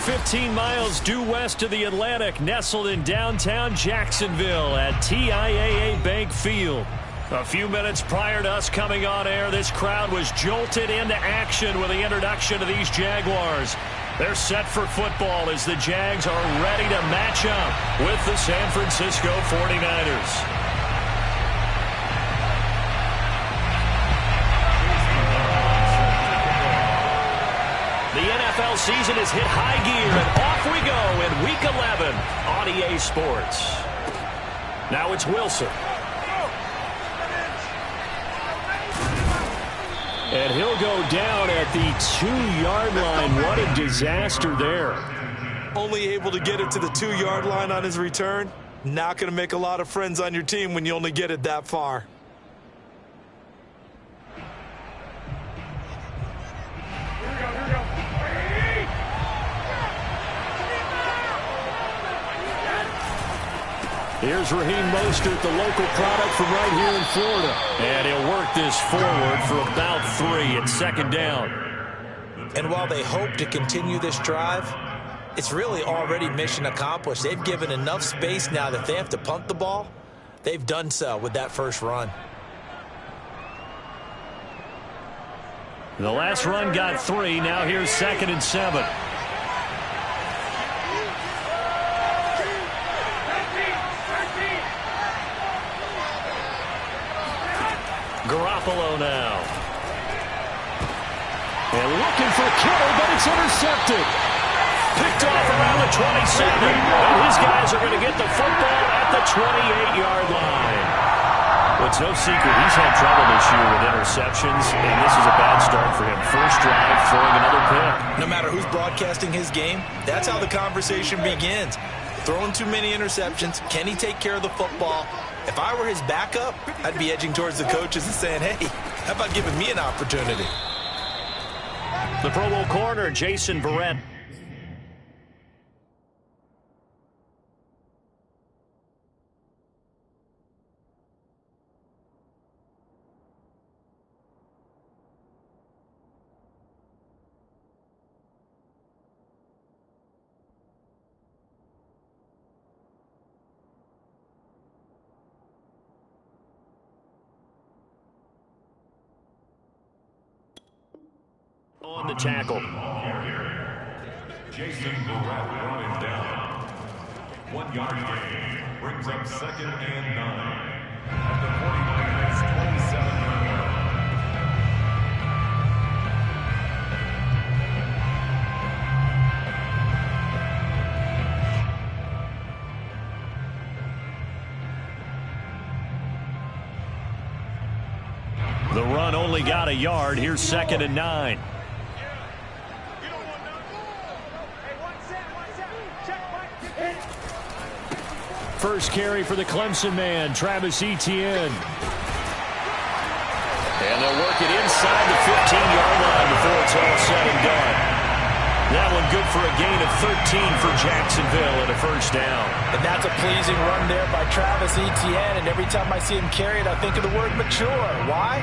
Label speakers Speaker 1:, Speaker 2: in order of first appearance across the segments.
Speaker 1: 15 miles due west of the Atlantic, nestled in downtown Jacksonville at TIAA Bank Field. A few minutes prior to us coming on air, this crowd was jolted into action with the introduction of these Jaguars. They're set for football as the Jags are ready to match up with the San Francisco 49ers. The NFL season has hit high gear, and off we go in Week 11 on EA Sports. Now it's Wilson. And he'll go down at the 2-yard line. What a disaster there.
Speaker 2: Only able to get it to the 2-yard line on his return. Not going to make a lot of friends on your team when you only get it that far.
Speaker 1: Here's Raheem Mostert, the local product from right here in Florida. And he'll work this forward for about 3 at second down.
Speaker 3: And while they hope to continue this drive, it's really already mission accomplished. They've given enough space now that if they have to punt the ball, they've done so with that first run.
Speaker 1: The last run got 3. Now here's 2nd and 7. Garoppolo now. And looking for Kittle, but it's intercepted. Picked off around the 27. And his guys are going to get the football at the 28-yard line. Well, it's no secret he's had trouble this year with interceptions, and this is a bad start for him. First drive, throwing another pick.
Speaker 3: No matter who's broadcasting his game, that's how the conversation begins. Throwing too many interceptions. Can he take care of the football? If I were his backup, I'd be edging towards the coaches and saying, hey, how about giving me an opportunity?
Speaker 1: The Pro Bowl corner, Jason Verrett. On the tackle.
Speaker 4: Jason Verrett running down. 1-yard gain brings up 2nd and 9. At the 49ers 27.
Speaker 1: The run only got a yard. Here's 2nd and 9. First carry for the Clemson man, Travis Etienne. And they'll work it inside the 15-yard line before it's all said and done. That one good for a gain of 13 for Jacksonville and a first down.
Speaker 3: And that's a pleasing run there by Travis Etienne. And every time I see him carry it, I think of the word mature. Why?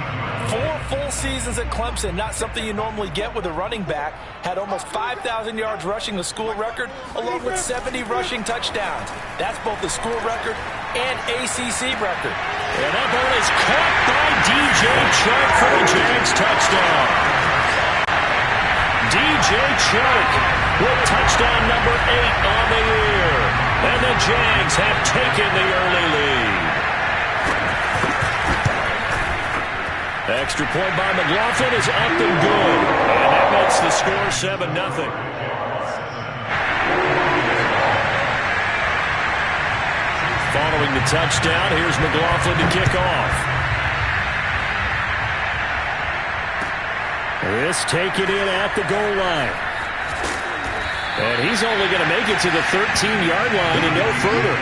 Speaker 3: 4 full seasons at Clemson, not something you normally get with a running back. Had almost 5,000 yards rushing, the school record, along with 70 rushing touchdowns. That's both the school record and ACC record.
Speaker 1: And that ball is caught by DJ Chark for the Jags touchdown. DJ Chark with touchdown number 8 on the year. And the Jags have taken the early lead. Extra point by McLaughlin is up and good. And that makes the score 7-0. Following the touchdown, here's McLaughlin to kick off. This taken in at the goal line. And he's only going to make it to the 13-yard line and no further.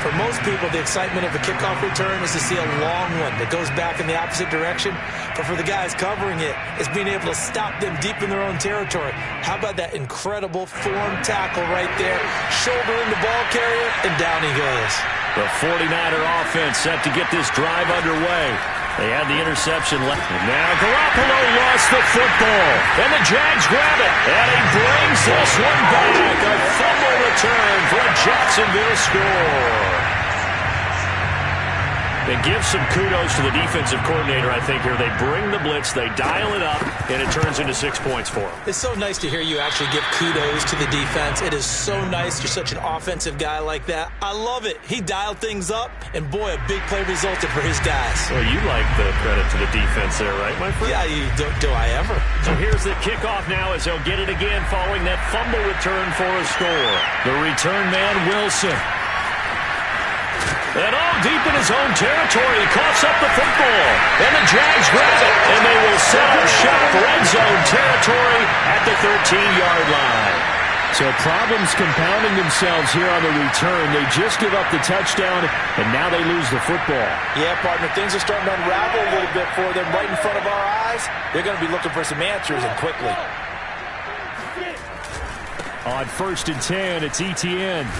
Speaker 3: For most people, the excitement of a kickoff return is to see a long one that goes back in the opposite direction. But for the guys covering it, it's being able to stop them deep in their own territory. How about that incredible form tackle right there? Shoulder in the ball carrier, and down he goes.
Speaker 1: The 49er offense set to get this drive underway. They had the interception left. Now Garoppolo lost the football. And the Jags grab it. And he brings this one back. A fumble return for a Jacksonville score. They give some kudos to the defensive coordinator, I think, here. They bring the blitz, they dial it up, and it turns into 6 points for them.
Speaker 3: It's so nice to hear you actually give kudos to the defense. It is so nice. You're such an offensive guy like that. I love it. He dialed things up, and boy, a big play resulted for his guys.
Speaker 1: Well, you like the credit to the defense there, right, my friend?
Speaker 3: Yeah, do I ever?
Speaker 1: So here's the kickoff now as they'll get it again following that fumble return for a score. The return man, Wilson. And deep in his own territory, he coughs up the football. And the Jags grab it, and they will set up shop red zone territory at the 13-yard line. So problems compounding themselves here on the return. They just give up the touchdown, and now they lose the football.
Speaker 3: Yeah, partner, things are starting to unravel a little bit for them right in front of our eyes. They're going to be looking for some answers, and quickly.
Speaker 1: On 1st and 10, it's Etienne.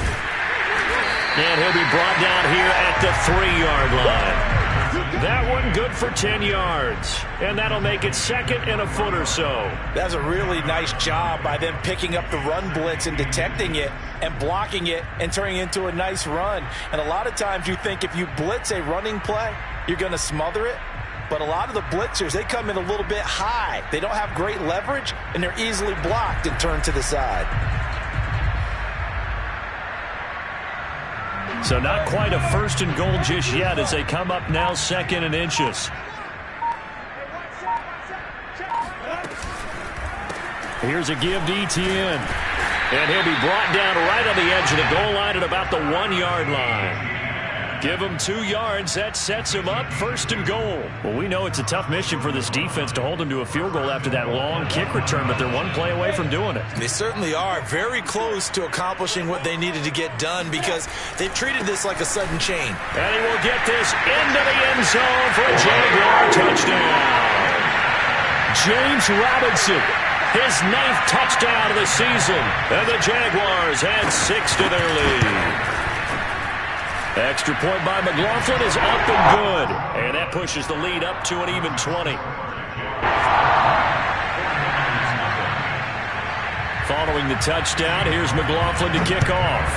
Speaker 1: And he'll be brought down here at the 3-yard line. That one good for 10 yards. And that'll make it 2nd and a foot or so.
Speaker 3: That's a really nice job by them picking up the run blitz and detecting it and blocking it and turning it into a nice run. And a lot of times you think if you blitz a running play, you're going to smother it. But a lot of the blitzers, they come in a little bit high. They don't have great leverage, and they're easily blocked and turned to the side.
Speaker 1: So not quite a 1st and goal just yet as they come up now 2nd and inches. Here's a give to Etienne. And he'll be brought down right on the edge of the goal line at about the 1-yard line. Give him 2 yards. That sets him up 1st and goal. Well, we know it's a tough mission for this defense to hold them to a field goal after that long kick return, but they're one play away from doing it.
Speaker 3: They certainly are very close to accomplishing what they needed to get done because they've treated this like a sudden chain.
Speaker 1: And he will get this into the end zone for a Jaguar touchdown. James Robinson, his 9th touchdown of the season. And the Jaguars add 6 to their lead. Extra point by McLaughlin is up and good. And that pushes the lead up to an even 20. Following the touchdown, here's McLaughlin to kick off.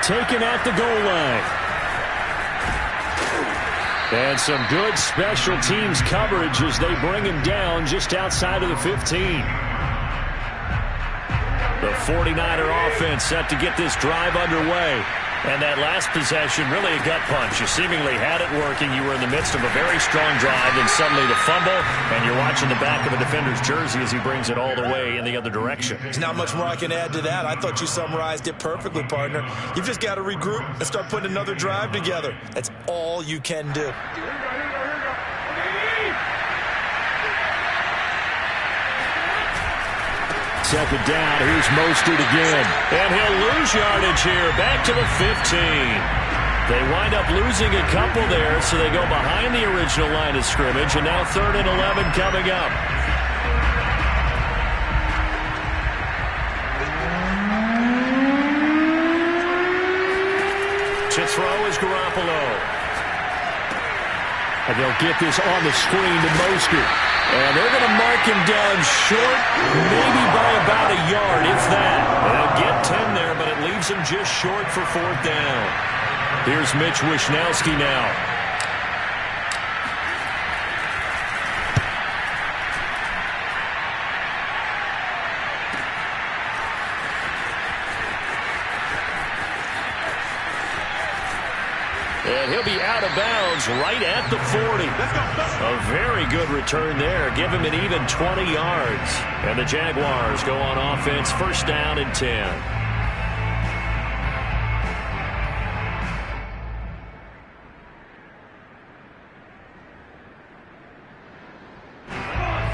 Speaker 1: Taken at the goal line. And some good special teams coverage as they bring him down just outside of the 15. The 49er offense set to get this drive underway. And that last possession, really a gut punch. You seemingly had it working. You were in the midst of a very strong drive, and suddenly the fumble, and you're watching the back of a defender's jersey as he brings it all the way in the other direction.
Speaker 3: There's not much more I can add to that. I thought you summarized it perfectly, partner. You've just got to regroup and start putting another drive together. That's all you can do.
Speaker 1: Second down, here's Mostert again. And he'll lose yardage here, back to the 15. They wind up losing a couple there, so they go behind the original line of scrimmage, and now 3rd and 11 coming up. To throw is Garoppolo. And they'll get this on the screen to Mostert. And they're going to mark him down short, maybe by about a yard, if that. They'll get 10 there, but it leaves him just short for 4th down. Here's Mitch Wishnowski now. And he'll be out of bounds right at the 40. A very good return there. Give him an even 20 yards. And the Jaguars go on offense, 1st down and 10.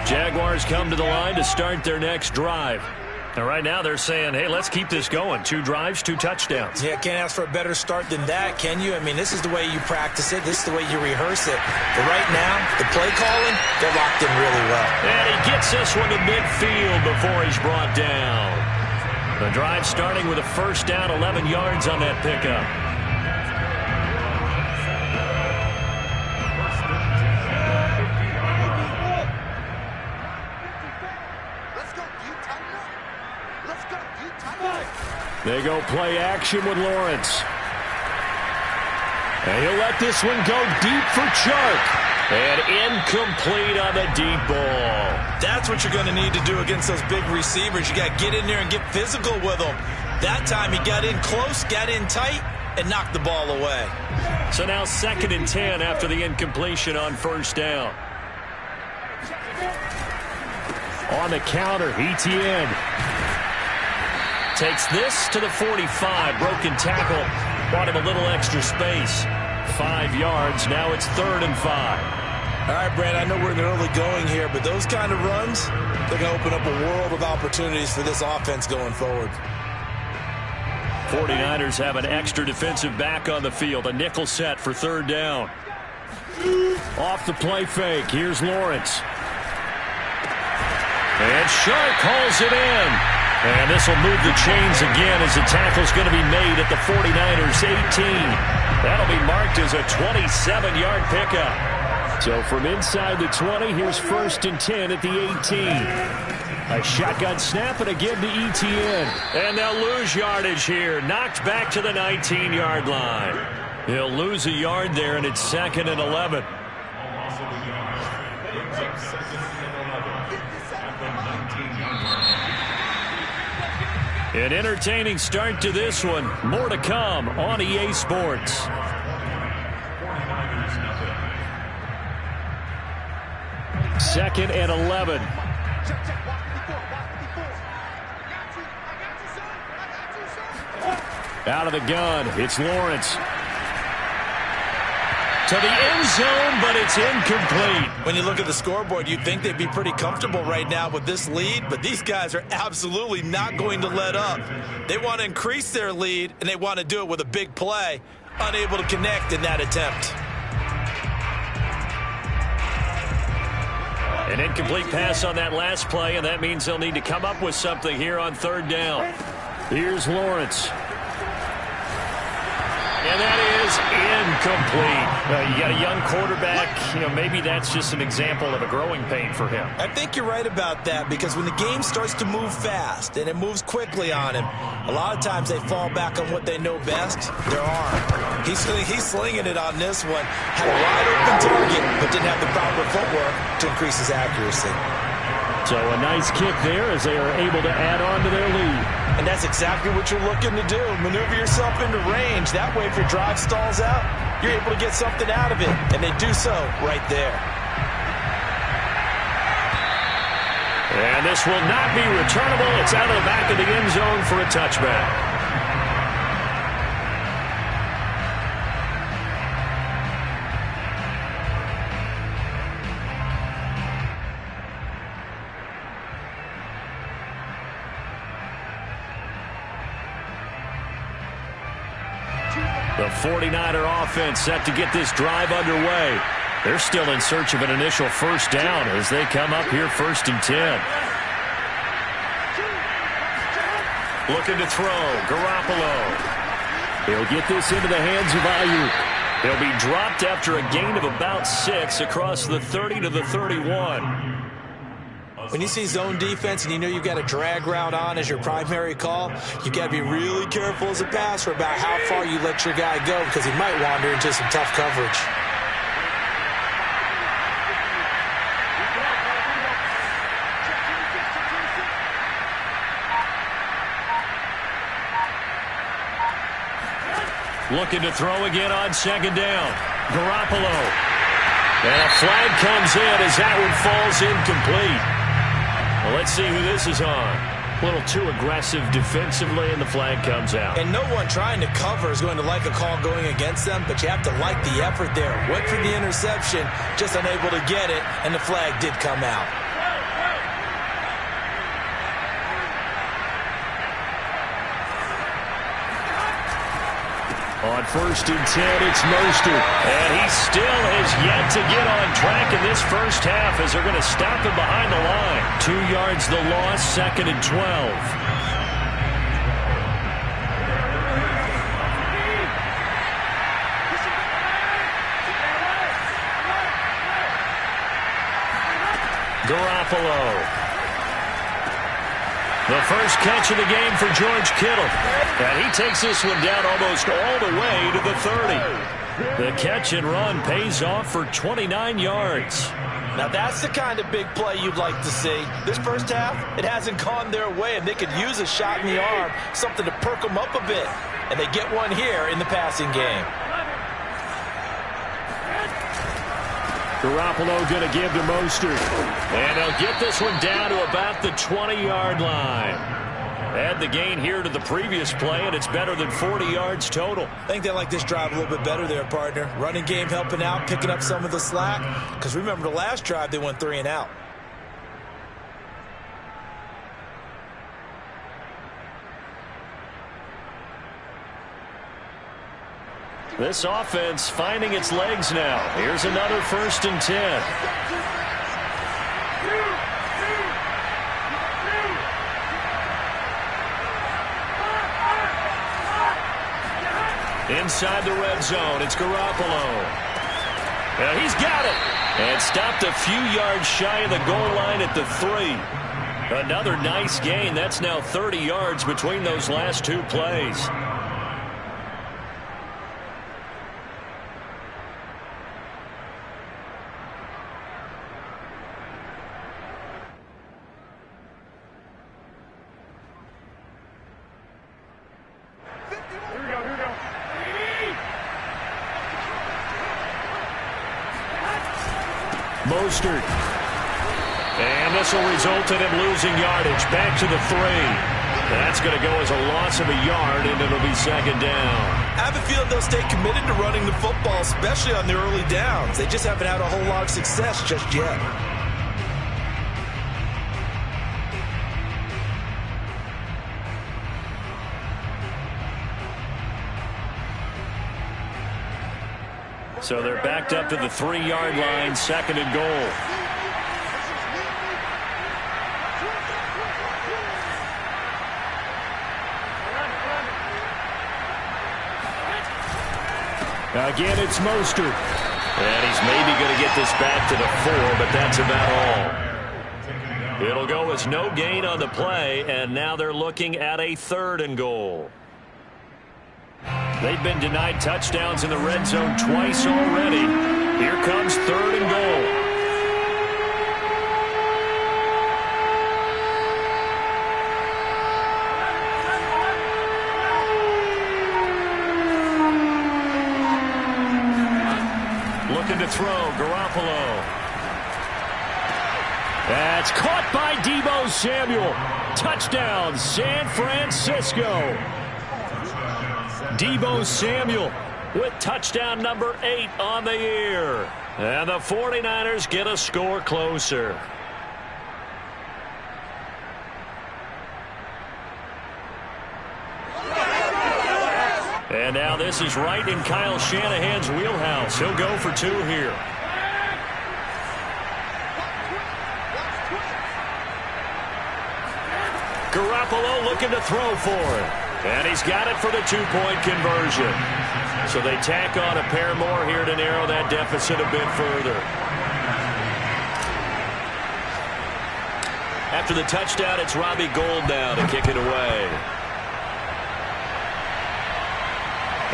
Speaker 1: Jaguars come to the line to start their next drive. And right now they're saying, hey, let's keep this going. 2 drives, 2 touchdowns.
Speaker 3: Yeah, can't ask for a better start than that, can you? I mean, this is the way you practice it. This is the way you rehearse it. But right now, the play calling, they're locked in really well.
Speaker 1: And he gets this one to midfield before he's brought down. The drive starting with a 1st down, 11 yards on that pickup. They go play action with Lawrence. And he'll let this one go deep for Chark. And incomplete on the deep ball.
Speaker 3: That's what you're going to need to do against those big receivers. You got to get in there and get physical with them. That time he got in close, got in tight, and knocked the ball away.
Speaker 1: So now 2nd and 10 after the incompletion on first down. On the counter, Etienne takes this to the 45. Broken tackle. Brought him a little extra space. 5 yards. Now it's 3rd and 5.
Speaker 3: All right, Brad, I know we're in the early going here, but those kind of runs, they're going to open up a world of opportunities for this offense going forward.
Speaker 1: 49ers have an extra defensive back on the field. A nickel set for 3rd down. Off the play fake. Here's Lawrence. And Shark hauls it in. And this will move the chains again as the tackle's going to be made at the 49ers 18. That'll be marked as a 27-yard pickup. So from inside the 20, here's 1st and 10 at the 18. A shotgun snap and again to Etienne. And they'll lose yardage here. Knocked back to the 19-yard line. He'll lose a yard there, and it's 2nd and 11. An entertaining start to this one. More to come on EA Sports. Second and 11. Out of the gun, it's Lawrence. To the end zone, but it's incomplete.
Speaker 3: When you look at the scoreboard, you'd think they'd be pretty comfortable right now with this lead, but these guys are absolutely not going to let up. They want to increase their lead, and they want to do it with a big play. Unable to connect in that attempt.
Speaker 1: An incomplete pass on that last play, and that means they'll need to come up with something here on 3rd down. Here's Lawrence. And that is incomplete. You got a young quarterback. Maybe that's just an example of a growing pain for him.
Speaker 3: I think you're right about that, because when the game starts to move fast and it moves quickly on him, a lot of times they fall back on what they know best, their arm. He's slinging it on this one. Had a wide open target, but didn't have the proper footwork to increase his accuracy.
Speaker 1: So a nice kick there as they are able to add on to their lead.
Speaker 3: And that's exactly what you're looking to do. Maneuver yourself into range. That way, if your drive stalls out, you're able to get something out of it. And they do so right there.
Speaker 1: And this will not be returnable. It's out of the back of the end zone for a touchback. The 49er offense set to get this drive underway. They're still in search of an initial first down as they come up here 1st and 10. Looking to throw, Garoppolo. He'll get this into the hands of Ayuk. He'll be dropped after a gain of about 6 across the 30 to the 31.
Speaker 3: When you see zone defense and you know you've got a drag route on as your primary call, you've got to be really careful as a passer about how far you let your guy go, because he might wander into some tough coverage.
Speaker 1: Looking to throw again on 2nd down. Garoppolo. And a flag comes in as that one falls incomplete. Well, let's see who this is on. A little too aggressive defensively, and the flag comes out.
Speaker 3: And no one trying to cover is going to like a call going against them, but you have to like the effort there. Went for the interception, just unable to get it, and the flag did come out.
Speaker 1: On 1st and 10, it's Mostert. And he still has yet to get on track in this first half as they're going to stop him behind the line. 2 yards the loss, 2nd and 12. Garoppolo. The The first catch of the game for George Kittle. And he takes this one down almost all the way to the 30. The catch and run pays off for 29 yards.
Speaker 3: Now that's the kind of big play you'd like to see. This first half, it hasn't gone their way, and they could use a shot in the arm, something to perk them up a bit. And they get one here in the passing game.
Speaker 1: Garoppolo going to give to Mostert. And he'll get this one down to about the 20-yard line. Add the gain here to the previous play, and it's better than 40 yards total.
Speaker 3: I think they like this drive a little bit better there, partner. Running game helping out, picking up some of the slack. Because remember, the last drive, they went 3 and out.
Speaker 1: This offense finding its legs now. Here's another 1st and 10. Inside the red zone, it's Garoppolo. He's got it. And stopped a few yards shy of the goal line at the 3. Another nice gain. That's now 30 yards between those last 2 plays. Mostert. And this will result in him losing yardage. Back to the 3. That's going to go as a loss of a yard, and it'll be 2nd down.
Speaker 3: I have a feeling they'll stay committed to running the football, especially on the early downs. They just haven't had a whole lot of success just yet.
Speaker 1: So they're backed up to the 3-yard line, 2nd and goal. Again, it's Mostert. And he's maybe going to get this back to the 4, but that's about all. It'll go as no gain on the play, and now they're looking at a 3rd and goal. They've been denied touchdowns in the red zone twice already. Here comes 3rd and goal. Looking to throw, Garoppolo. That's caught by Deebo Samuel. Touchdown, San Francisco. Deebo Samuel with touchdown number 8 on the year. And the 49ers get a score closer. And now this is right in Kyle Shanahan's wheelhouse. He'll go for 2 here. Garoppolo looking to throw for it. And he's got it for the 2-point conversion. So they tack on a pair more here to narrow that deficit a bit further. After the touchdown, it's Robbie Gould now to kick it away.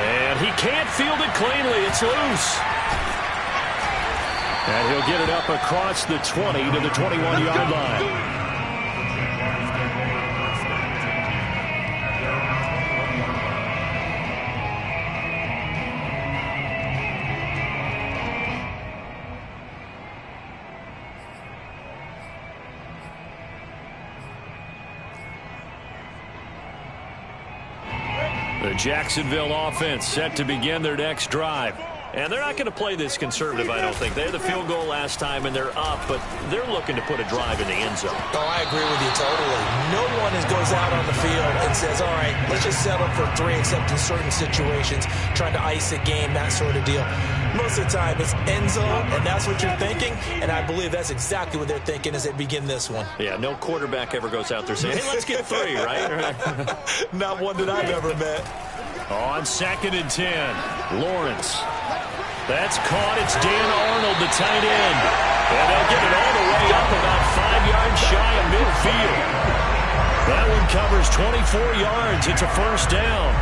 Speaker 1: And he can't field it cleanly. It's loose. And he'll get it up across the 20 to the 21-yard line. The Jacksonville offense set to begin their next drive. And they're not going to play this conservative, I don't think. They had the field goal last time, and they're up, but they're looking to put a drive in the end zone.
Speaker 3: Oh, I agree with you totally. No one goes out on the field and says, all right, let's just settle for 3, except in certain situations, trying to ice a game, that sort of deal. Most of the time, it's end zone, and that's what you're thinking, and I believe that's exactly what they're thinking as they begin this one.
Speaker 1: Yeah, no quarterback ever goes out there saying, hey, let's get 3, right?
Speaker 3: Not one that I've ever met.
Speaker 1: On 2nd and 10, Lawrence. That's caught. It's Dan Arnold, the tight end. And they'll get it all the way up about 5 yards shy of midfield. That one covers 24 yards. It's a first down.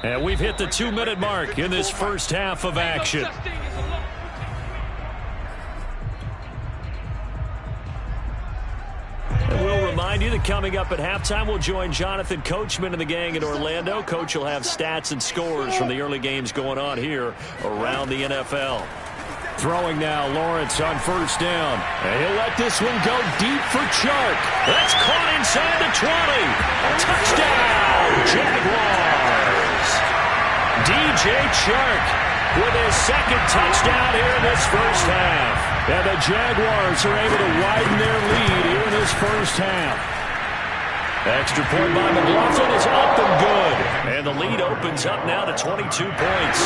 Speaker 1: And we've hit the 2-minute mark in this first half of action. And we'll remind you that coming up at halftime, we'll join Jonathan Coachman and the gang in Orlando. Coach will have stats and scores from the early games going on here around the NFL. Throwing now, Lawrence on first down. And he'll let this one go deep for Chark. That's caught inside the 20. Touchdown, Jaguars. DJ Chark with his second touchdown here in this first half. And the Jaguars are able to widen their lead here in this first half. Extra point by McLaughlin is up and good. And the lead opens up now to 22 points.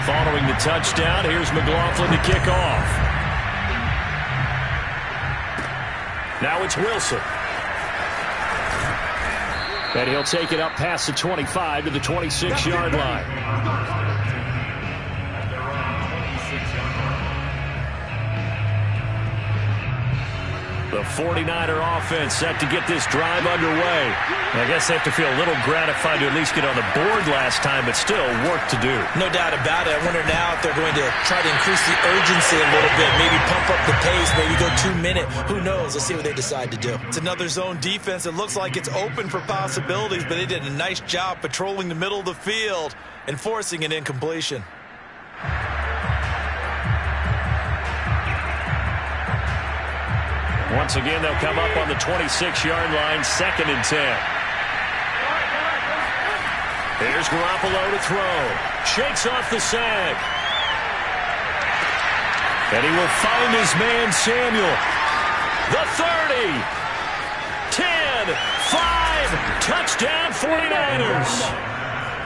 Speaker 1: Following the touchdown, here's McLaughlin to kick off. Now it's Wilson. And he'll take it up past the 25 to the 26-yard line. The 49er offense set to get this drive underway. I guess they have to feel a little gratified to at least get on the board last time, but still work to do.
Speaker 3: No doubt about it. I wonder now if they're going to try to increase the urgency a little bit, maybe pump up the pace, maybe go 2-minute. Who knows? Let's see what they decide to do.
Speaker 2: It's another zone defense. It looks like it's open for possibilities, but they did a nice job patrolling the middle of the field and forcing an incompletion.
Speaker 1: Once again, they'll come up on the 26-yard line, 2nd and 10. Here's Garoppolo to throw. Shakes off the sack. And he will find his man, Samuel. The 30. 10. 5. Touchdown, 49ers.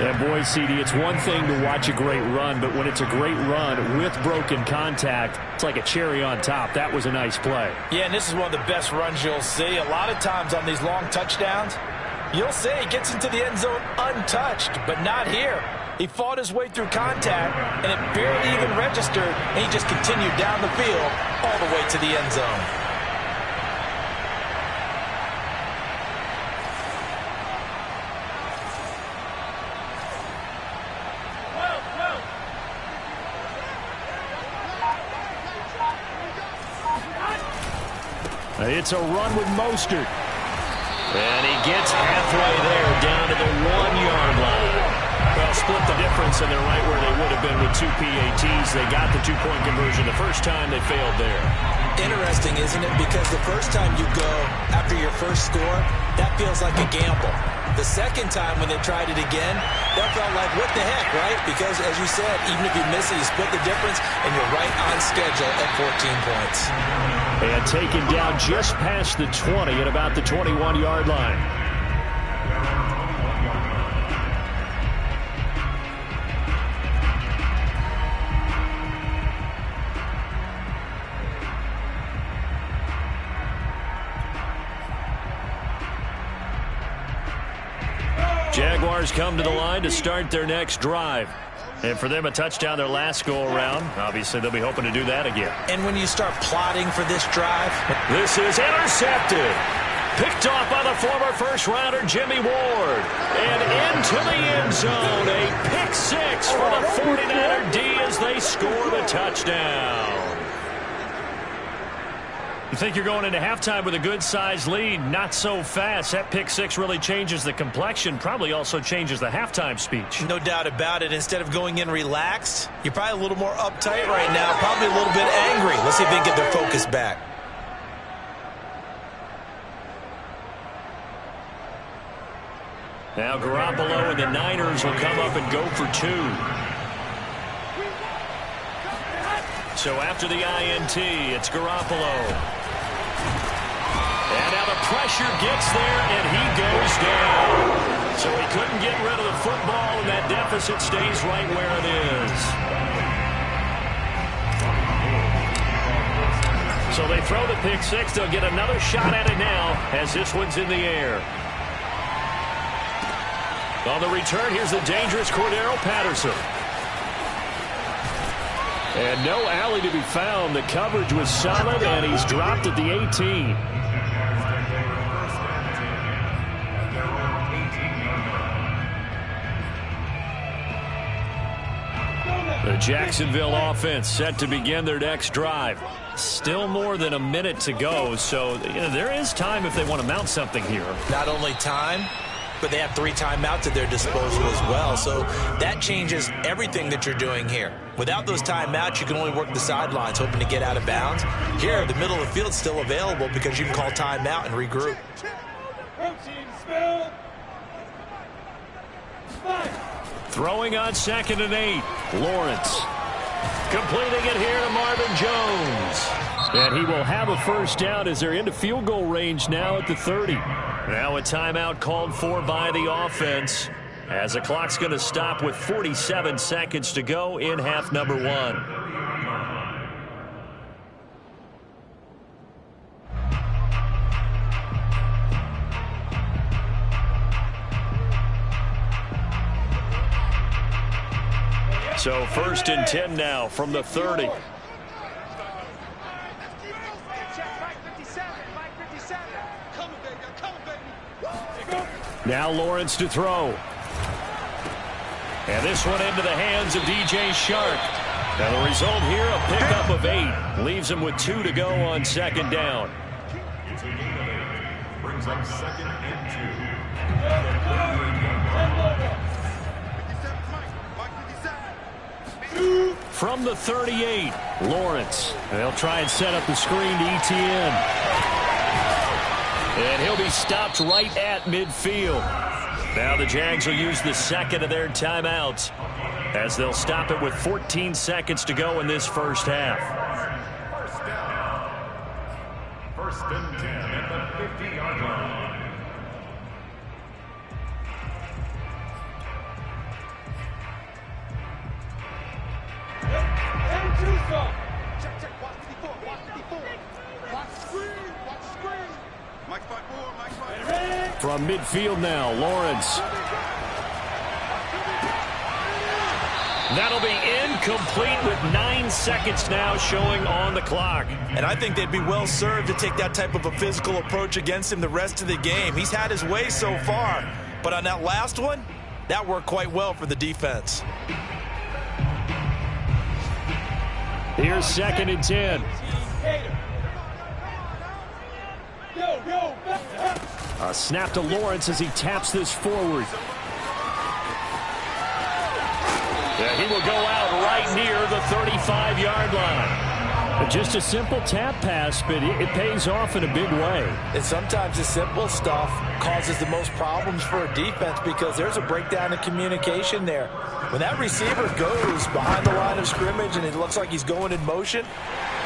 Speaker 1: And boy, CD, it's one thing to watch a great run, but when it's a great run with broken contact, it's like a cherry on top. That was a nice play.
Speaker 3: Yeah, and this is one of the best runs you'll see. A lot of times on these long touchdowns, you'll see he gets into the end zone untouched, but not here. He fought his way through contact, and it barely even registered, and he just continued down the field all the way to the end zone.
Speaker 1: It's a run with Mostert. And he gets halfway there, down to the 1-yard line. Well, split the difference, and they're right where they would have been with 2 PATs. They got the 2-point conversion the first time. They failed there.
Speaker 3: Interesting, isn't it? Because the first time you go after your first score, that feels like a gamble. The second time when they tried it again, that felt like, what the heck, right? Because, as you said, even if you miss it, you split the difference, and you're right on schedule at 14 points.
Speaker 1: And taken down just past the 20 at about the 21-yard line. Jaguars come to the line to start their next drive. And for them, a touchdown their last go-around. Obviously, they'll be hoping to do that again.
Speaker 3: And when you start plotting for this drive,
Speaker 1: this is intercepted. Picked off by the former first-rounder Jimmy Ward. And into the end zone. A pick six for the 49er D as they score the touchdown. You think you're going into halftime with a good-sized lead. Not so fast. That pick six really changes the complexion. Probably also changes the halftime speech.
Speaker 3: No doubt about it. Instead of going in relaxed, you're probably a little more uptight right now. Probably a little bit angry. Let's see if they can get their focus back.
Speaker 1: Now Garoppolo and the Niners will come up and go for 2. So after the INT, it's Garoppolo. And now the pressure gets there, and he goes down. So he couldn't get rid of the football, and that deficit stays right where it is. So they throw the pick six. They'll get another shot at it now as this one's in the air. On the return, here's the dangerous Cordero Patterson. And no alley to be found. The coverage was solid, and he's dropped at the 18. The Jacksonville offense set to begin their next drive. Still more than a minute to go, so there is time if they want to mount something here.
Speaker 3: Not only time, but they have 3 timeouts at their disposal as well. So that changes everything that you're doing here. Without those timeouts, you can only work the sidelines, hoping to get out of bounds. Here, the middle of the field is still available because you can call timeout and regroup.
Speaker 1: Throwing on 2nd and 8. Lawrence. Completing it here to Marvin Jones. And he will have a first down as they're into field goal range now at the 30. Now a timeout called for by the offense as the clock's going to stop with 47 seconds to go in half number 1. So 1st and 10 now from the 30. Now Lawrence to throw. And this one into the hands of DJ Shark. And the result here, a pickup of 8. Leaves him with 2 to go on 2nd down.
Speaker 4: It's a gain of 8. Brings up 2nd and 2.
Speaker 1: From the 38, Lawrence. They'll try and set up the screen to ETN. And he'll be stopped right at midfield. Now the Jags will use the second of their timeouts as they'll stop it with 14 seconds to go in this first half.
Speaker 4: First down. 1st and 10 at the 50-yard line.
Speaker 1: From midfield now, Lawrence. That'll be incomplete with 9 seconds now showing on the clock.
Speaker 3: And I think they'd be well served to take that type of a physical approach against him the rest of the game. He's had his way so far, but on that last one, that worked quite well for the defense.
Speaker 1: Here's 2nd and 10. A snap to Lawrence as he taps this forward. Yeah, he will go out right near the 35-yard line. Just a simple tap pass, but it pays off in a big way.
Speaker 3: And sometimes the simple stuff causes the most problems for a defense because there's a breakdown in communication there. When that receiver goes behind the line of scrimmage and it looks like he's going in motion,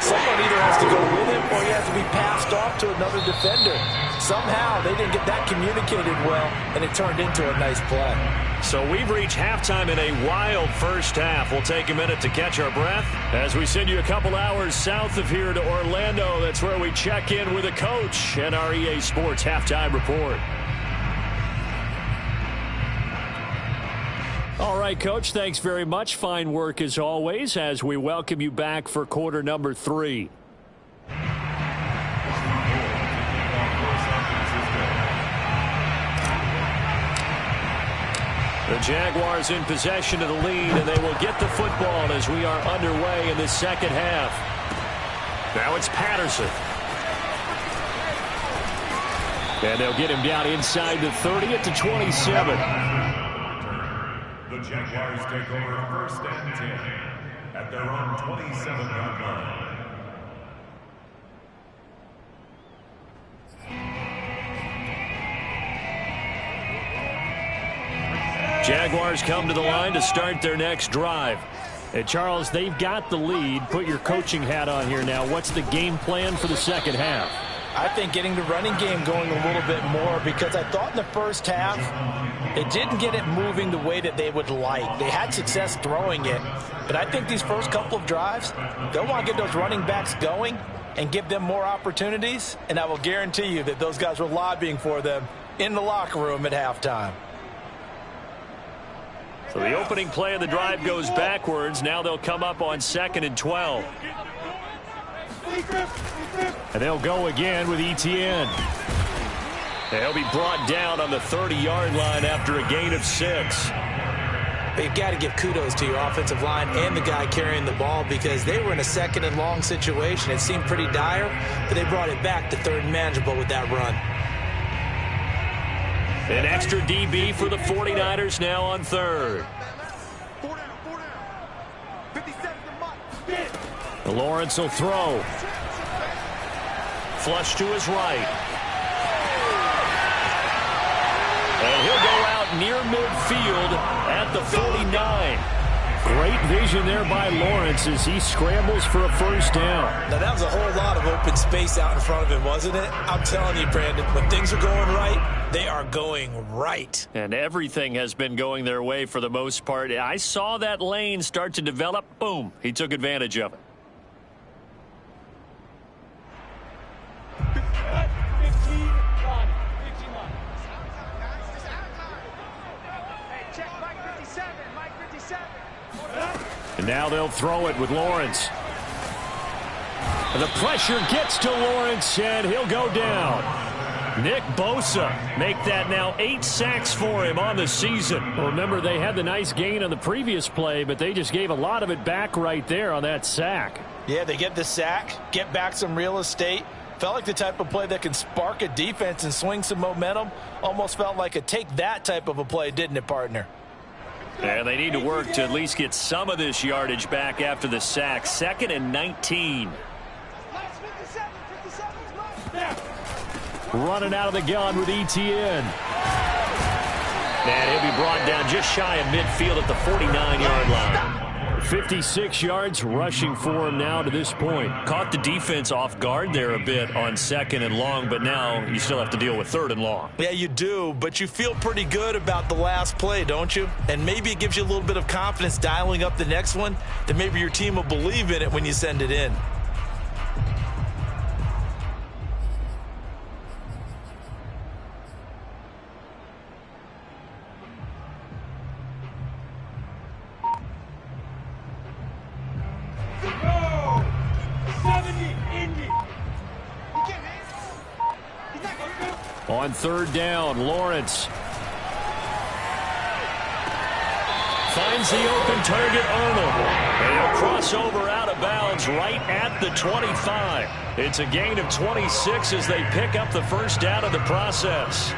Speaker 3: someone either has to go with him or he has to be passed off to another defender. Somehow they didn't get that communicated well, and it turned into a nice play.
Speaker 1: So we've reached halftime in a wild first half. We'll take a minute to catch our breath as we send you a couple hours south of here to Orlando. That's where we check in with a coach and our EA Sports Halftime Report. All right, Coach, thanks very much. Fine work as always as we welcome you back for quarter number 3. The Jaguars in possession of the lead, and they will get the football as we are underway in the second half. Now it's Patterson. And they'll get him down inside the 30 at the 27.
Speaker 4: The Jaguars take over 1st and 10 at their own 27-yard line.
Speaker 1: Jaguars come to the line to start their next drive. And Charles, they've got the lead. Put your coaching hat on here now. What's the game plan for the second half?
Speaker 3: I think getting the running game going a little bit more because I thought in the first half they didn't get it moving the way that they would like. They had success throwing it, but I think these first couple of drives, they'll want to get those running backs going and give them more opportunities, and I will guarantee you that those guys were lobbying for them in the locker room at halftime.
Speaker 1: So the opening play of the drive goes backwards. Now they'll come up on 2nd and 12. And they'll go again with ETN. They'll be brought down on the 30-yard line after a gain of 6.
Speaker 3: You've got to give kudos to your offensive line and the guy carrying the ball because they were in a 2nd and long situation. It seemed pretty dire, but they brought it back to 3rd and manageable with that run.
Speaker 1: An extra DB for the 49ers now on 3rd. Lawrence will throw. Flush to his right. And he'll go out near midfield at the 49. Great vision there by Lawrence as he scrambles for a first down.
Speaker 3: Now, that was a whole lot of open space out in front of him, wasn't it? I'm telling you, Brandon, when things are going right, they are going right.
Speaker 1: And everything has been going their way for the most part. I saw that lane start to develop. Boom. He took advantage of it. And now they'll throw it with Lawrence. And the pressure gets to Lawrence, and he'll go down. Nick Bosa make that now 8 sacks for him on the season.
Speaker 5: Well, remember, they had the nice gain on the previous play, but they just gave a lot of it back right there on that sack.
Speaker 3: Yeah, they get the sack, get back some real estate. Felt like the type of play that can spark a defense and swing some momentum. Almost felt like a take that type of a play, didn't it, partner?
Speaker 1: And they need to work to at least get some of this yardage back after the sack. 2nd and 19.
Speaker 5: Running out of the gun with ETN.
Speaker 1: And he'll be brought down just shy of midfield at the 49-yard line.
Speaker 5: 56 yards rushing for him now to this point.
Speaker 1: Caught the defense off guard there a bit on 2nd and long, but now you still have to deal with 3rd and long.
Speaker 3: Yeah, you do, but you feel pretty good about the last play, don't you? And maybe it gives you a little bit of confidence dialing up the next one, that maybe your team will believe in it when you send it in.
Speaker 5: On 3rd down, Lawrence
Speaker 1: finds the open target, Arnold. And he'll cross over out of bounds right at the 25. It's a gain of 26 as they pick up the first down of the process.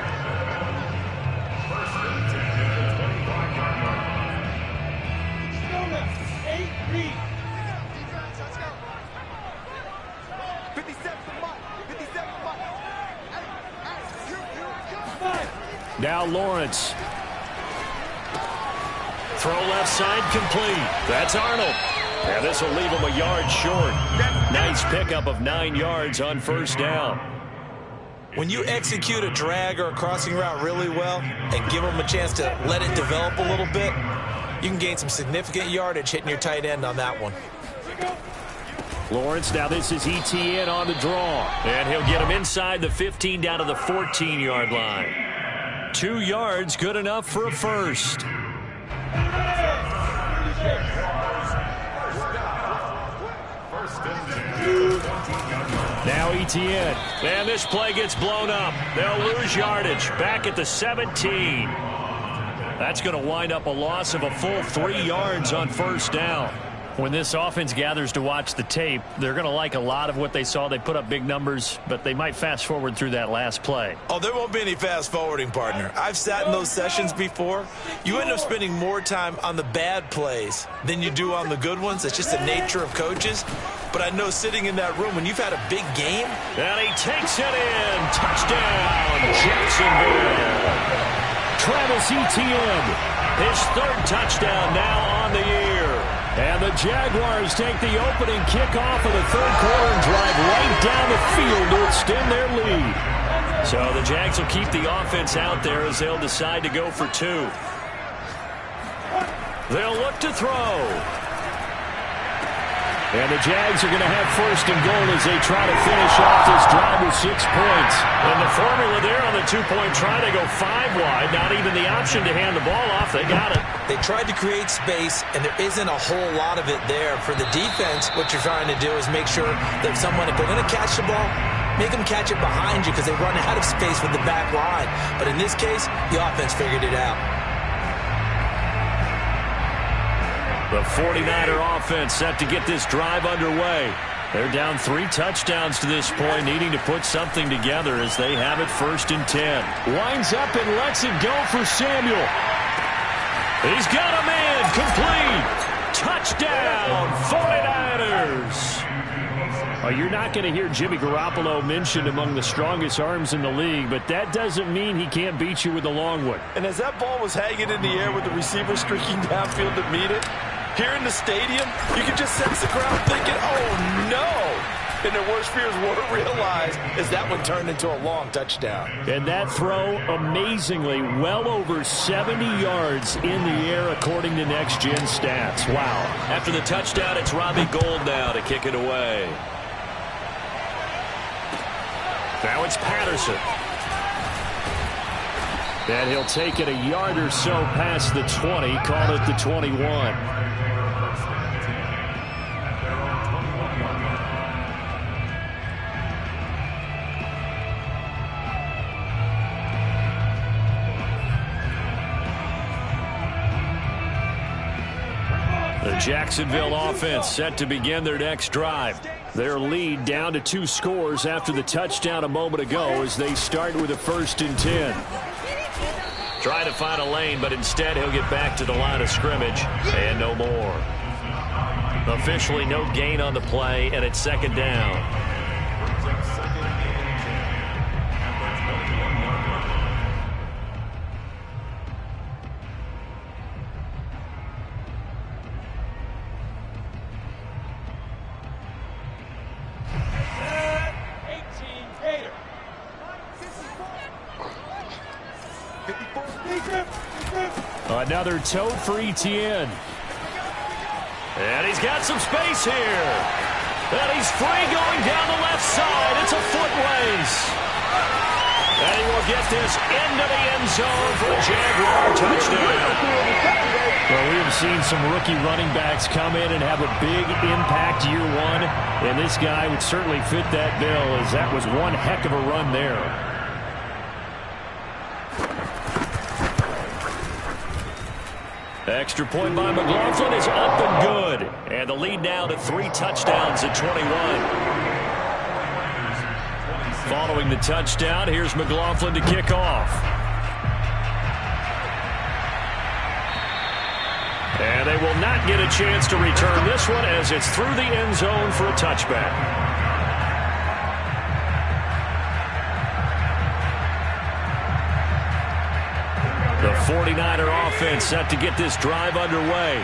Speaker 5: Now Lawrence.
Speaker 1: Throw left side complete. That's Arnold. And this will leave him a yard short. Nice pickup of 9 yards on first down.
Speaker 3: When you execute a drag or a crossing route really well and give them a chance to let it develop a little bit, you can gain some significant yardage hitting your tight end on that one.
Speaker 5: Lawrence, now this is ETN on the draw.
Speaker 1: And he'll get him inside the 15 down to the 14-yard line. 2 yards, good enough for a first.
Speaker 5: Now ETN.
Speaker 1: And this play gets blown up. They'll lose yardage. Back at the 17. That's going to wind up a loss of a full 3 yards on first down.
Speaker 5: When this offense gathers to watch the tape, they're going to like a lot of what they saw. They put up big numbers, but they might fast forward through that last play.
Speaker 3: Oh, there won't be any fast forwarding, partner. I've sat in those sessions before. You end up spending more time on the bad plays than you do on the good ones. It's just the nature of coaches. But I know sitting in that room, when you've had a big game.
Speaker 1: And he takes it in. Touchdown, Jacksonville.
Speaker 5: Travis Etienne.
Speaker 1: His 3rd touchdown now on the year.
Speaker 5: And the Jaguars take the opening kickoff of the 3rd quarter and drive right down the field to extend their lead.
Speaker 1: So the Jags will keep the offense out there as they'll decide to go for 2. They'll look to throw.
Speaker 5: And the Jags are going to have 1st and goal as they try to finish off this drive with 6 points.
Speaker 1: And the formula there on the 2-point try to go 5 wide. Not even the option to hand the ball off. They got it.
Speaker 3: They tried to create space, and there isn't a whole lot of it there. For the defense, what you're trying to do is make sure that someone, if they're going to catch the ball, make them catch it behind you because they run out of space with the back line. But in this case, the offense figured it out.
Speaker 1: The 49er offense set to get this drive underway. They're down 3 touchdowns to this point, needing to put something together as they have it 1st and 10.
Speaker 5: Winds up and lets it go for Samuel.
Speaker 1: He's got a man, complete. Touchdown, 49ers.
Speaker 5: Well, you're not going to hear Jimmy Garoppolo mentioned among the strongest arms in the league, but that doesn't mean he can't beat you with a long one.
Speaker 3: And as that ball was hanging in the air with the receiver streaking downfield to meet it, here in the stadium, you can just sense the crowd thinking, oh, no. And their worst fears weren't realized as that one turned into a long touchdown.
Speaker 5: And that throw, amazingly, well over 70 yards in the air, according to Next Gen Stats. Wow.
Speaker 1: After the touchdown, it's Robbie Gould now to kick it away. Now it's Patterson.
Speaker 5: And he'll take it a yard or so past the 20, call it the 21.
Speaker 1: The Jacksonville offense set to begin their next drive.
Speaker 5: Their lead down to 2 scores after the touchdown a moment ago as they start with a 1st and 10.
Speaker 1: Trying to find a lane, but instead he'll get back to the line of scrimmage and no more. Officially no gain on the play, and it's 2nd down.
Speaker 5: Another toe for Etienne.
Speaker 1: And he's got some space here. And he's free going down the left side. It's a foot race. And he will get this into the end zone for a Jaguar touchdown.
Speaker 5: Well, we have seen some rookie running backs come in and have a big impact year one. And this guy would certainly fit that bill, as that was one heck of a run there.
Speaker 1: Extra point by McLaughlin is up and good. And the lead now to 3 touchdowns at 21. Following the touchdown, here's McLaughlin to kick off. And they will not get a chance to return this one as it's through the end zone for a touchback. The 49er offense set to get this drive underway.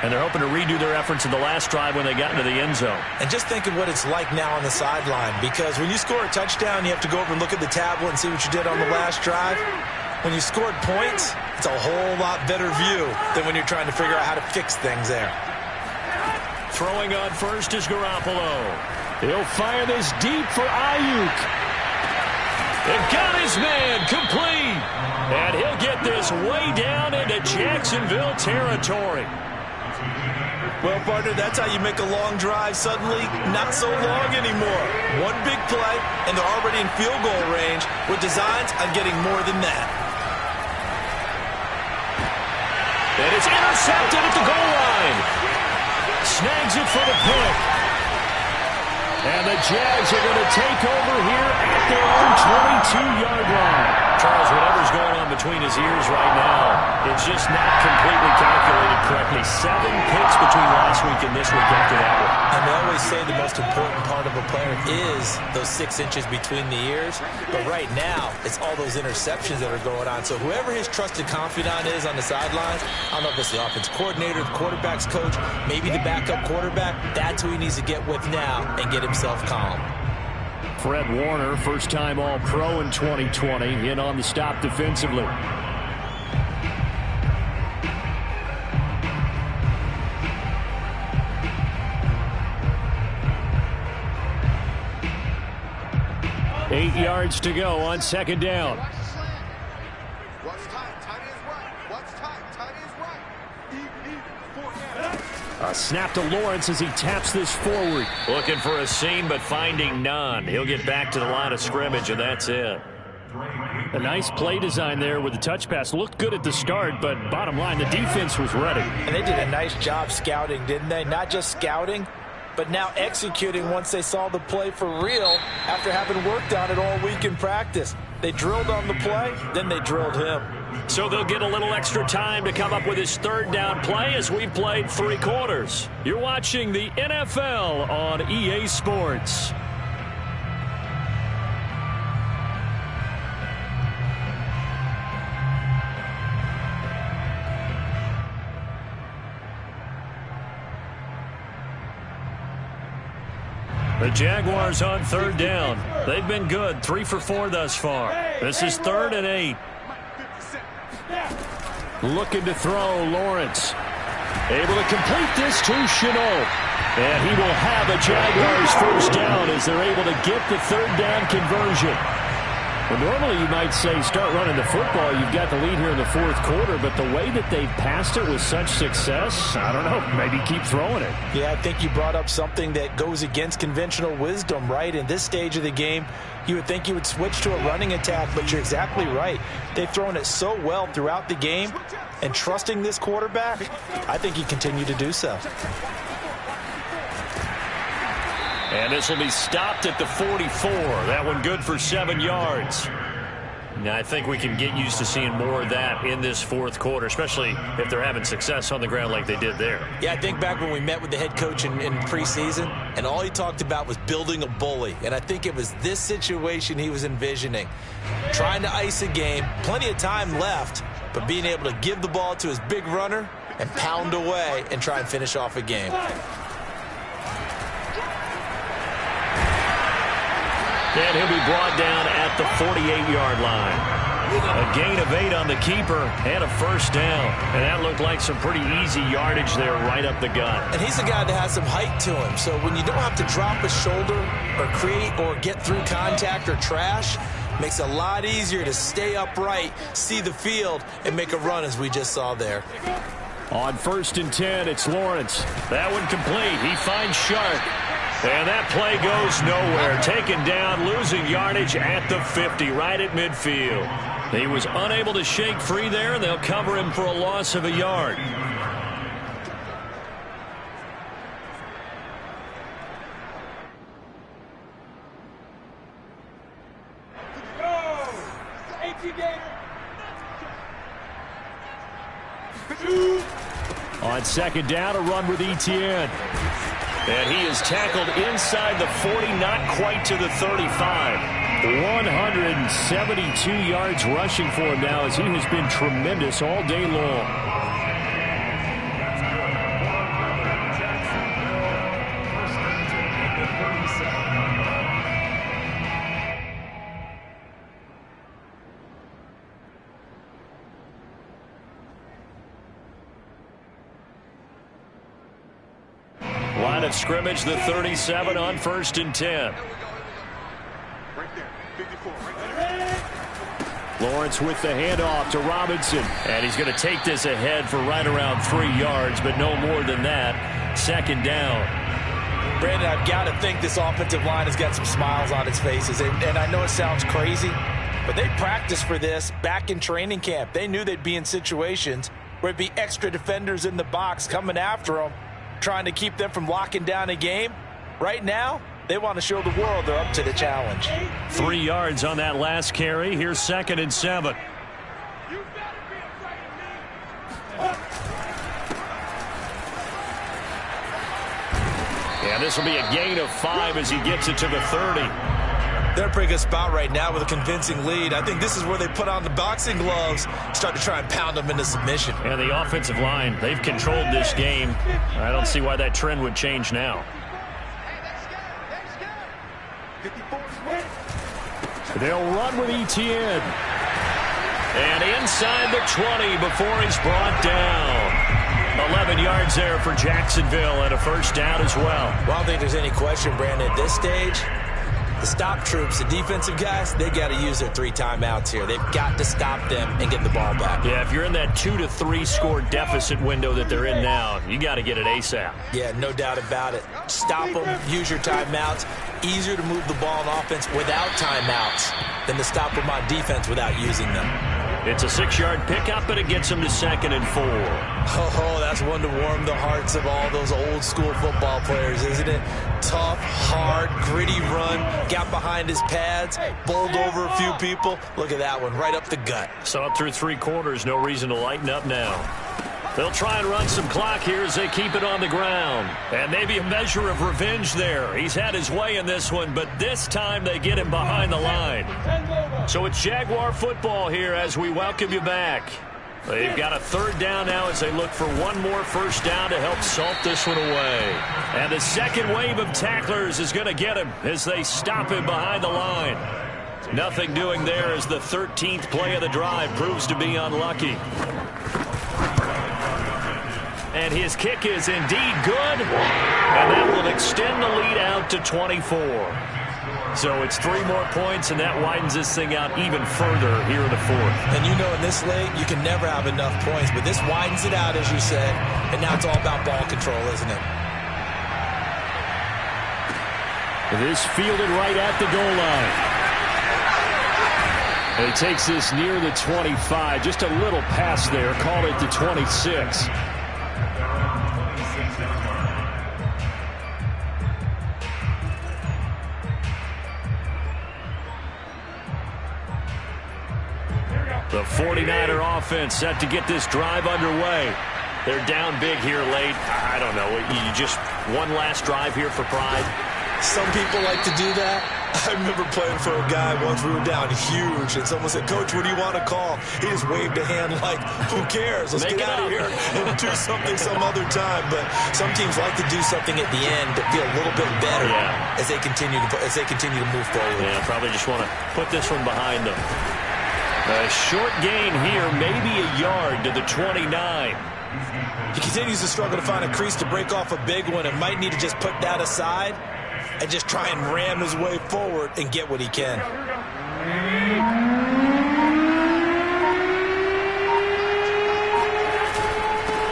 Speaker 1: And they're hoping to redo their efforts in the last drive when they got into the end zone.
Speaker 3: And just think of what it's like now on the sideline, because when you score a touchdown, you have to go over and look at the tablet and see what you did on the last drive. When you scored points, it's a whole lot better view than when you're trying to figure out how to fix things there.
Speaker 1: Throwing on first is Garoppolo.
Speaker 5: He'll fire this deep for Ayuk.
Speaker 1: It got his man complete. And he'll get this way down into Jacksonville territory.
Speaker 3: Well, partner, that's how you make a long drive suddenly not so long anymore. One big play, and they're already in field goal range with designs on getting more than that.
Speaker 1: And it's intercepted at the goal line. Snags it for the pick.
Speaker 5: And the Jags are going to take over here at their own 22-yard line.
Speaker 1: Charles, whatever's going on between his ears right now, it's just not completely calculated correctly. 7 picks between last week and this week after that one.
Speaker 3: And they always say the most important part of a player is those 6 inches between the ears. But right now, it's all those interceptions that are going on. So whoever his trusted confidant is on the sidelines, I don't know if it's the offense coordinator, the quarterback's coach, maybe the backup quarterback, that's who he needs to get with now and get himself calm.
Speaker 5: Fred Warner, first-time All-Pro in 2020, in on the stop defensively. Eight yards to go on 2nd down.
Speaker 6: What's tight? Tight is right. What's tight? Tight is right.
Speaker 5: Snap to Lawrence as he taps this forward.
Speaker 1: Looking for a seam, but finding none. He'll get back to the line of scrimmage, and that's it.
Speaker 5: A nice play design there with the touch pass. Looked good at the start, but bottom line, the defense was ready.
Speaker 3: And they did a nice job scouting, didn't they? Not just scouting, but now executing once they saw the play for real after having worked on it all week in practice. They drilled on the play, then they drilled him.
Speaker 1: So they'll get a little extra time to come up with his third down play as we've played 3 quarters. You're watching the NFL on EA Sports. The Jaguars on third down. They've been good, 3 for 4 thus far. This is 3rd and 8.
Speaker 5: Looking to throw, Lawrence. Able to complete this to Chenault. And he will have a Jaguars first down as they're able to get the third down conversion. Well, normally you might say start running the football. You've got the lead here in the 4th quarter, but the way that they've passed it with such success, I don't know, maybe keep throwing it.
Speaker 3: Yeah, I think you brought up something that goes against conventional wisdom, right? In this stage of the game, you would think you would switch to a running attack, but you're exactly right. They've thrown it so well throughout the game, and trusting this quarterback, I think he continued to do so.
Speaker 1: And this will be stopped at the 44. That one good for 7 yards. Now, I think we can get used to seeing more of that in this 4th quarter, especially if they're having success on the ground like they did there.
Speaker 6: Yeah, I think back when we met with the head coach in preseason, and all he talked about was building a bully. And I think it was this situation he was envisioning. Trying to ice a game, plenty of time left, but being able to give the ball to his big runner and pound away and try and finish off a game.
Speaker 1: And he'll be brought down at the 48-yard line. A gain of 8 on the keeper and a first down. And that looked like some pretty easy yardage there right up the gut.
Speaker 6: And he's a guy that has some height to him. So when you don't have to drop a shoulder or create or get through contact or trash, makes it a lot easier to stay upright, see the field, and make a run as we just saw there.
Speaker 5: On 1st and 10, it's Lawrence.
Speaker 1: That one complete. He finds Sharp. And that play goes nowhere. Taken down, losing yardage at the 50, right at midfield. He was unable to shake free there, and they'll cover him for a loss of a yard.
Speaker 5: On 2nd down, a run with Etienne.
Speaker 1: And he is tackled inside the 40, not quite to the 35.
Speaker 5: 172 yards rushing for him now as he has been tremendous all day long.
Speaker 1: Line of scrimmage, the 37 on 1st and 10.
Speaker 5: Lawrence with the handoff to Robinson.
Speaker 1: And he's going to take this ahead for right around 3 yards, but no more than that. 2nd down.
Speaker 3: Brandon, I've got to think this offensive line has got some smiles on its faces. And I know it sounds crazy, but they practiced for this back in training camp. They knew they'd be in situations where it'd be extra defenders in the box coming after them, trying to keep them from locking down a game. Right now, they want to show the world they're up to the challenge.
Speaker 1: 3 yards on that last carry. Here's 2nd and 7. And this will be a gain of 5 as he gets it to the 30.
Speaker 6: They're in a pretty good spot right now with a convincing lead. I think this is where they put on the boxing gloves, start to try and pound them into submission.
Speaker 1: And the offensive line, they've controlled this game. I don't see why that trend would change now.
Speaker 5: They'll run with Etienne.
Speaker 1: And inside the 20 before he's brought down. 11 yards there for Jacksonville and a first down as well.
Speaker 6: Well, I don't think there's any question, Brandon, at this stage, The stop troops, the defensive guys, they got to use their 3 timeouts here. They've got to stop them and get the ball back.
Speaker 1: Yeah, if you're in that 2 to 3 score deficit window that they're in now, you got to get it ASAP.
Speaker 6: Yeah, no doubt about it. Stop them, use your timeouts. Easier to move the ball on offense without timeouts than to stop them on defense without using them.
Speaker 1: It's a 6-yard pickup, and it gets them to 2nd and 4.
Speaker 6: Oh, that's one to warm the hearts of all those old-school football players, isn't it? Tough, hard, gritty run, got behind his pads, bowled over a few people. Look at that one, right up the gut.
Speaker 1: Saw it through 3 quarters, no reason to lighten up now. They'll try and run some clock here as they keep it on the ground. And maybe a measure of revenge there. He's had his way in this one, but this time they get him behind the line. So it's Jaguar football here as we welcome you back. They've got a 3rd down now as they look for one more first down to help salt this one away. And the second wave of tacklers is going to get him as they stop him behind the line. Nothing doing there as the 13th play of the drive proves to be unlucky. And his kick is indeed good, and that will extend the lead out to 24. So it's 3 more points, and that widens this thing out even further here in the 4th.
Speaker 6: And you know in this league, you can never have enough points, but this widens it out, as you said, and now it's all about ball control, isn't it?
Speaker 5: This fielded right at the goal line. And he takes this near the 25. Just a little pass there. Call it the 26.
Speaker 1: The 49er offense set to get this drive underway. They're down big here late. I don't know. You just one last drive here for pride?
Speaker 6: Some people like to do that. I remember playing for a guy once. We were down huge, and someone said, "Coach, what do you want to call?" He just waved a hand like, "Who cares? Let's get out of here and do something some other time." But some teams like to do something at the end to feel a little bit better as they continue to move forward.
Speaker 1: Yeah, probably just want to put this one behind them. A short gain here, maybe a yard to the 29.
Speaker 6: He continues to struggle to find a crease to break off a big one and might need to just put that aside and just try and ram his way forward and get what he can.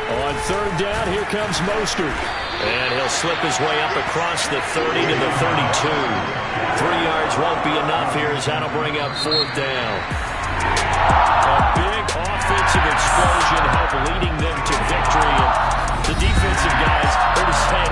Speaker 5: On 3rd down, here comes Mostert.
Speaker 1: And he'll slip his way up across the 30 to the 32. 3 yards won't be enough here as that'll bring up 4th down. A big offensive explosion helped leading them to victory. And the defensive guys, they're just saying,